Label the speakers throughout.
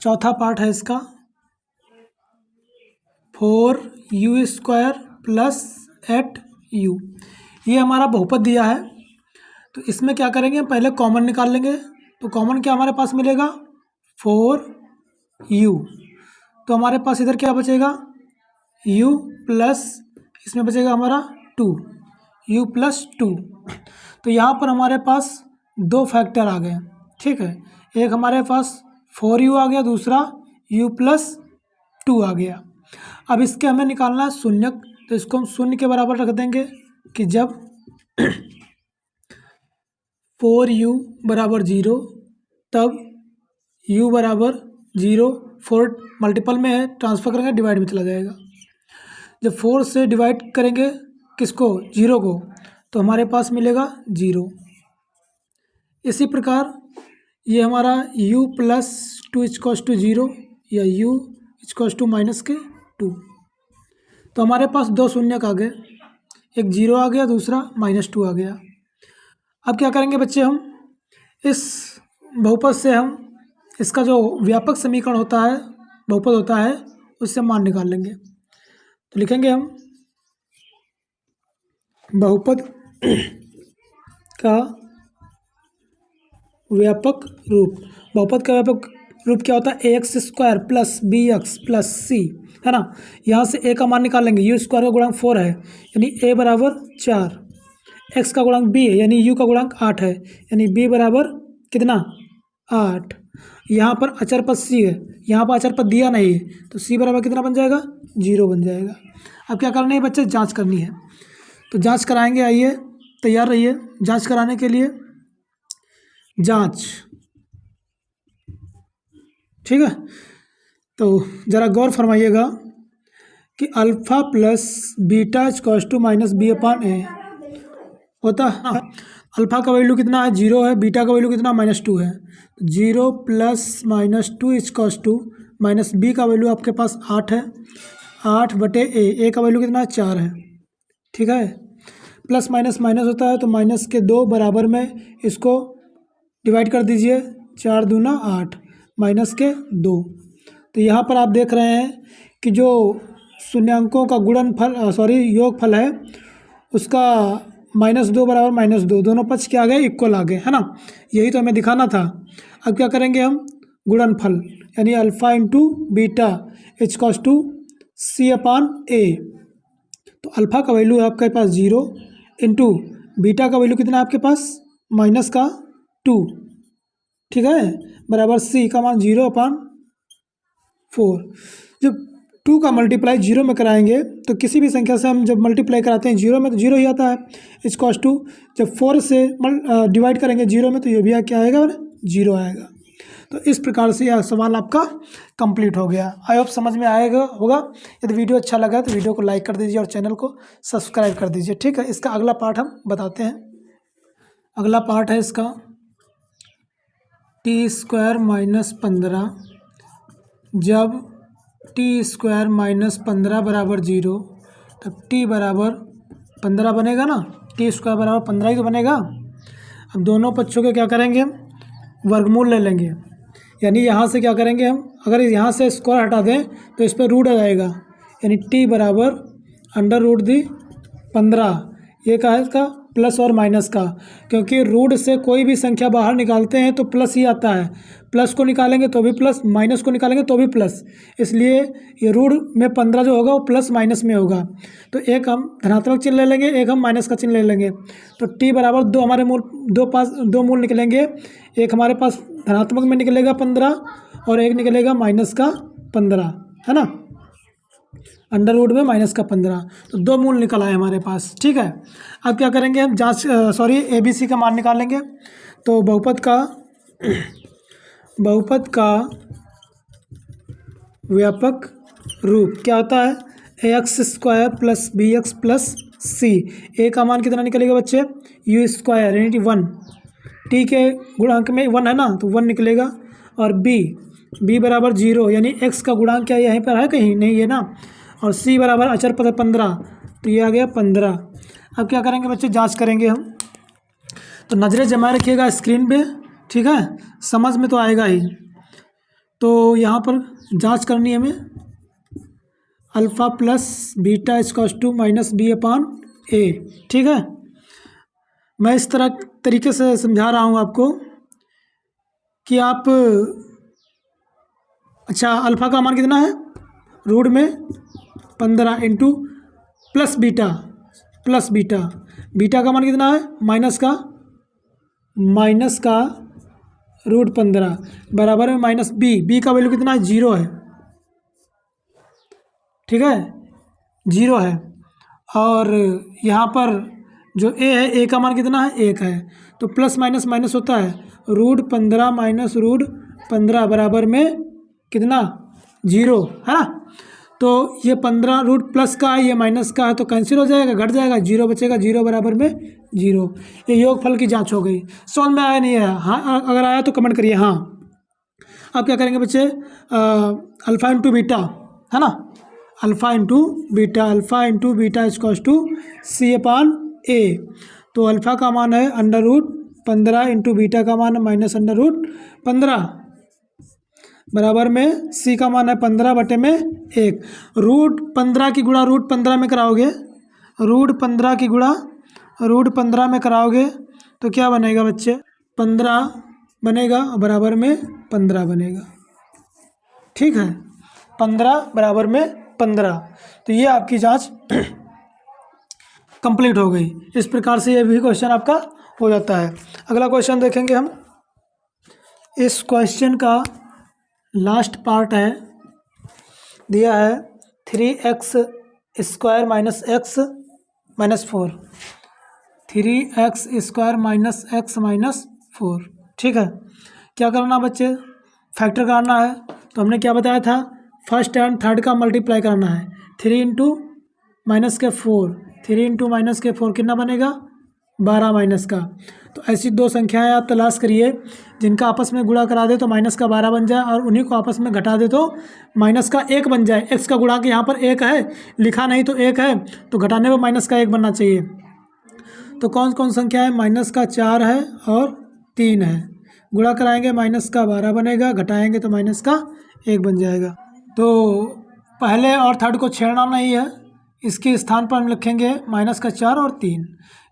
Speaker 1: चौथा पार्ट है इसका 4u² प्लस 8u। ये हमारा बहुपद दिया है, तो इसमें क्या करेंगे, हम पहले कॉमन निकाल लेंगे। तो कॉमन क्या हमारे पास मिलेगा 4u। तो हमारे पास इधर क्या बचेगा u प्लस इसमें बचेगा हमारा 2u प्लस 2। तो यहाँ पर हमारे पास दो फैक्टर आ गए, ठीक है। एक हमारे पास 4u आ गया, दूसरा u प्लस 2 आ गया। अब इसके हमें निकालना है शून्यक, तो इसको हम शून्य के बराबर रख देंगे कि जब 4u बराबर 0 तब u बराबर 0। 4 मल्टीपल में है, ट्रांसफर करेंगे डिवाइड में चला जाएगा। जब 4 से डिवाइड करेंगे किसको 0 को, तो हमारे पास मिलेगा 0। इसी प्रकार ये हमारा u प्लस 2 इक्वल्स टू 0 या u इक्वल्स टू -2। तो हमारे पास दो शून्यक आ गए, एक 0 आ गया, दूसरा -2 आ गया। अब क्या करेंगे बच्चे, हम इस बहुपद से हम इसका जो व्यापक समीकरण होता है, बहुपद होता है, उससे मान निकाल लेंगे। तो लिखेंगे हम बहुपद का व्यापक रूप। बहुपद का व्यापक रूप क्या होता है, ax² plus bx plus c, है ना। यहाँ से a का मान निकाल लेंगे, u² का गुणांक 4 है यानी a बराबर 4, x का गुणांक b है यानी u का गुणांक 8 है यानी b बराबर कितना 8। यहाँ पर अचर पद c है, यहाँ पर अचर पद दिया नहीं है, तो c बराबर कितना बन जाएगा 0 बन जाएगा। अब क्या करना है बच्चे, जांच करनी है। तो जांच कराएंगे, आइए तैयार रहिए जांच कराने के लिए। जांच, ठीक है। तो ज़रा गौर फरमाइएगा कि alpha plus beta equals to -b/a होता है। अल्फ़ा का वैल्यू कितना है 0 है, बीटा का वैल्यू कितना -2 है। 0 प्लस -2 इक्वल्स टू -b का वैल्यू आपके पास 8 है, 8/a का वैल्यू कितना 4 है, ठीक है। प्लस माइनस माइनस होता है, तो माइनस के 2 बराबर में इसको डिवाइड कर दीजिए, 4 दूना 8 माइनस के 2। तो यहाँ पर आप देख रहे हैं कि जो शून्यांकों का गुणनफल योगफल है उसका -2 बराबर -2, दोनों पक्ष क्या आ गए इक्वल आ गए, है ना। यही तो हमें दिखाना था। अब क्या करेंगे हम, गुणनफल यानी alpha into beta equals to c/a। तो अल्फ़ा का वैल्यू है आपके पास 0 इंटू बीटा का वैल्यू कितना है आपके पास -2, ठीक है, बराबर c का मान 0/4। जब 2 का मल्टीप्लाई 0 में कराएंगे तो किसी भी संख्या से हम जब मल्टीप्लाई कराते हैं 0 में तो 0 ही आता है, इक्वल्स टू जब 4 से डिवाइड करेंगे 0 में तो ये भी क्या आएगा 0 आएगा। तो इस प्रकार से यह सवाल आपका कंप्लीट हो गया। आई होप समझ में आएगा होगा। यदि वीडियो अच्छा लगा तो वीडियो को लाइक कर दीजिए और चैनल को सब्सक्राइब कर दीजिए, ठीक है। इसका अगला पार्ट हम बताते हैं। अगला पार्ट है इसका t² - 15 जब t² - 15 बराबर 0 तब t बराबर 15 बनेगा ना, t² बराबर 15 ही तो बनेगा। अब दोनों पक्षों के क्या करेंगे, हम वर्गमूल ले लेंगे, यानी यहाँ से क्या करेंगे हम, अगर यहाँ से स्क्वायर हटा दें तो इस पर रूट आ जाएगा, यानी t बराबर √15। ये क्या है इसका प्लस और माइनस का, क्योंकि रूट से कोई भी संख्या बाहर निकालते हैं तो प्लस ही आता है, प्लस को निकालेंगे तो भी प्लस, माइनस को निकालेंगे तो भी प्लस, इसलिए ये रूट में 15 जो होगा वो प्लस माइनस में होगा। तो एक हम धनात्मक चिन्ह ले लेंगे, एक हम माइनस का चिन्ह ले लेंगे। तो t बराबर 2 हमारे मूल दो मूल निकलेंगे, एक हमारे पास धनात्मक में निकलेगा 15 और एक निकलेगा माइनस का 15, है ना, √ में -15। तो 2 मूल निकल आए हमारे पास, ठीक है। अब क्या करेंगे हम ABC का मान निकालेंगे। तो बहुपद का व्यापक रूप क्या होता है, ax² plus bx plus c। a का मान कितना निकलेगा बच्चे u² यानी 1, t के गुणांक में 1 है ना तो 1 निकलेगा, और b बराबर 0 यानी x का गुणांक क्या यहीं पर है कहीं नहीं है ना, और c बराबर अचर पद 15 तो ये आ गया 15। अब क्या करेंगे बच्चे, जांच करेंगे हम। तो नज़रें जमाए रखिएगा स्क्रीन पे, ठीक है, समझ में तो आएगा ही। तो यहाँ पर जांच करनी है हमें, alpha plus beta equals to minus B upon A. ठीक है, मैं इस तरीके से समझा रहा हूँ आपको कि आप, अच्छा अल्फ़ा का मान कितना है, रूट में 15 इंटू प्लस बीटा, बीटा का मान कितना है, माइनस का रूट 15 बराबर में माइनस बी का वैल्यू कितना है, 0 है। ठीक है, 0 है। और यहाँ पर जो ए है, ए का मान कितना है, 1 है। तो प्लस माइनस माइनस होता है, रूट 15 माइनस रूट 15 बराबर में कितना, 0 है ना। तो ये 15 रूट प्लस का है, ये माइनस का है, तो कैंसिल हो जाएगा, घट जाएगा, 0 बचेगा, 0 बराबर में 0। ये योगफल की जांच हो गई। समझ में आया नहीं आया? हाँ, अगर आया तो कमेंट करिए हाँ। अब क्या करेंगे बच्चे, अल्फ़ा इंटू बीटा है ना, alpha into beta equals to C upon A. तो अल्फ़ा का मान है अंडर रूट 15 इंटू बीटा का मान है माइनस अंडर रूट 15 बराबर में सी का मान है 15 बटे में 1। रूट 15 की गुणा रूट 15 में कराओगे, रूट 15 की गुणा रूट 15 में कराओगे तो क्या बनेगा बच्चे, 15 बनेगा बराबर में 15 बनेगा। ठीक है, 15 बराबर में 15। तो ये आपकी जांच कंप्लीट हो गई। इस प्रकार से ये भी क्वेश्चन आपका हो जाता है। अगला क्वेश्चन देखेंगे हम। इस क्वेश्चन का लास्ट पार्ट है, दिया है 3x square minus x minus 4, 3x square minus x minus 4। ठीक है, क्या करना बच्चे, फैक्टर करना है। तो हमने क्या बताया था, फर्स्ट एंड थर्ड का मल्टीप्लाई करना है। 3 इंटू माइनस के 4, 3 इंटू माइनस के 4 कितना बनेगा, 12 माइनस का। तो ऐसी दो संख्याएं आप तलाश करिए जिनका आपस में गुणा करा दे तो माइनस का 12 बन जाए, और उन्हीं को आपस में घटा दे तो माइनस का 1 बन जाए। एक्स का गुणांक यहाँ पर 1 है, लिखा नहीं तो 1 है, तो घटाने पर माइनस का 1 बनना चाहिए। तो कौन कौन संख्या है, माइनस का 4 है और 3 है। गुणा कराएंगे माइनस का 12 बनेगा, घटाएंगे तो माइनस का 1 बन जाएगा। तो पहले और थर्ड को छेड़ना नहीं है, इसके स्थान पर हम लिखेंगे माइनस का 4 और 3,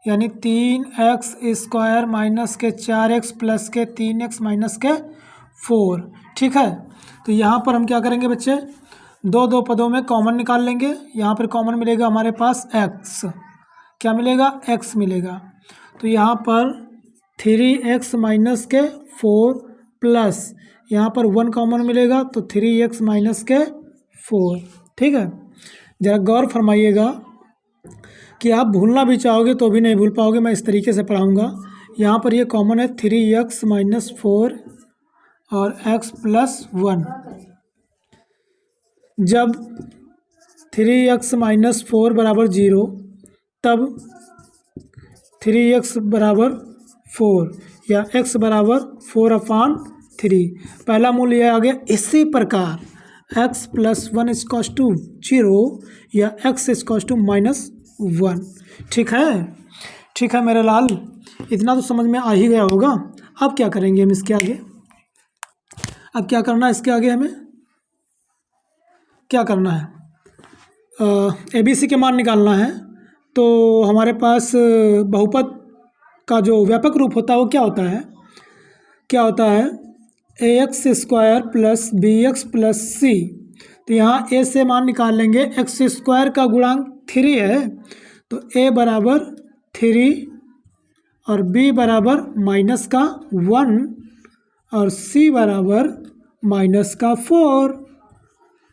Speaker 1: यानी 3x स्क्वायर माइनस के 4x प्लस के 3x माइनस के 4। ठीक है, तो यहाँ पर हम क्या करेंगे बच्चे, दो पदों में कॉमन निकाल लेंगे। यहाँ पर कॉमन मिलेगा हमारे पास x, क्या मिलेगा, x मिलेगा। तो यहाँ पर 3x माइनस के 4 प्लस यहाँ पर 1 कॉमन मिलेगा तो 3x माइनस के 4। ठीक है, ज़रा गौर फरमाइएगा कि आप भूलना भी चाहोगे तो भी नहीं भूल पाओगे, मैं इस तरीके से पढ़ाऊँगा। यहाँ पर ये कॉमन है 3x माइनस 4 और x प्लस 1। जब 3x माइनस 4 बराबर 0 तब 3x बराबर 4 या x बराबर 4/3, पहला मूल्य यह आ गया। इसी प्रकार x प्लस 1 इक्वल्स टू 0 या x इक्वल्स टू -1। ठीक है, ठीक है मेरे लाल, इतना तो समझ में आ ही गया होगा। अब क्या करेंगे हम इसके आगे, अब क्या करना है, इसके आगे हमें क्या करना है, ABC के मान निकालना है। तो हमारे पास बहुपद का जो व्यापक रूप होता है वो क्या होता है, ax square plus bx plus c। तो यहाँ a से मान निकाल लेंगे, x स्क्वायर का गुणांक 3 है तो a बराबर 3 और b बराबर माइनस का 1 और c बराबर माइनस का 4।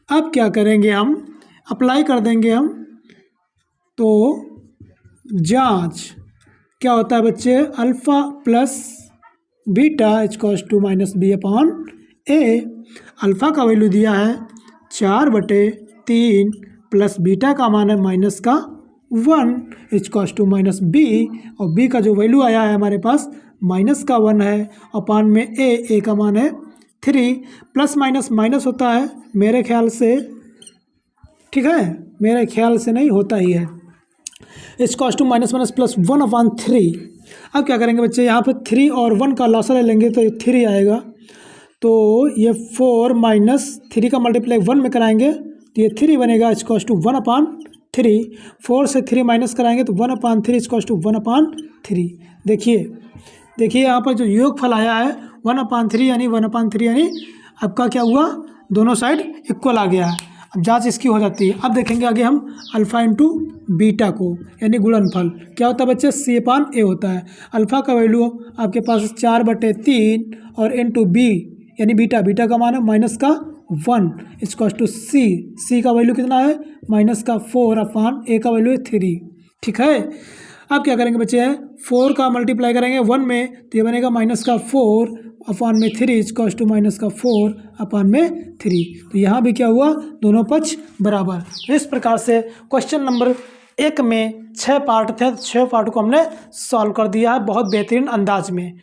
Speaker 1: अब क्या करेंगे, हम अप्लाई कर देंगे हम। तो जांच क्या होता है बच्चे, alpha plus beta equals to minus b/a। Alpha का वैल्यू दिया है 4/3 प्लस बीटा का मान है माइनस का 1 इक्वल्स टू माइनस b, और b का जो वैल्यू आया है हमारे पास माइनस का 1 है, अपान में a का मान है 3। प्लस माइनस माइनस होता है मेरे ख्याल से, ठीक है, मेरे ख्याल से नहीं होता ही है। Equals to minus plus 1/3। अब क्या करेंगे बच्चे, यहाँ पे 3 और 1 का लॉसा ले लेंगे तो 3 आएगा। तो ये 4 माइनस 3 का मल्टीप्लाई 1 में कराएंगे तो ये 3 बनेगा इक्वल्स टू 1/3। 4 से 3 माइनस कराएंगे तो 1/3 इक्वल्स टू 1/3। देखिए यहाँ पर जो योगफल आया है 1/3 यानी 1/3 यानी आपका क्या हुआ, दोनों साइड इक्वल आ गया है। अब जांच इसकी हो जाती है। अब देखेंगे आगे हम अल्फ़ा इंटू बीटा को, यानी गुणनफल क्या होता है बच्चे, C/A होता है। अल्फ़ा का वैल्यू आपके पास 4/3 और इंटू बी यानी बीटा का मान है -1 इक्वल्स टू सी का वैल्यू कितना है -4/A का वैल्यू है 3। ठीक है, अब क्या करेंगे बच्चे, 4 का मल्टीप्लाई करेंगे 1 में तो ये बनेगा -4/3 इक्वल्स टू -4/3। तो यहाँ भी क्या हुआ, दोनों पक्ष बराबर। तो इस प्रकार से क्वेश्चन नंबर 1 में 6 पार्ट थे, 6 पार्ट को हमने सॉल्व कर दिया है बहुत बेहतरीन अंदाज में।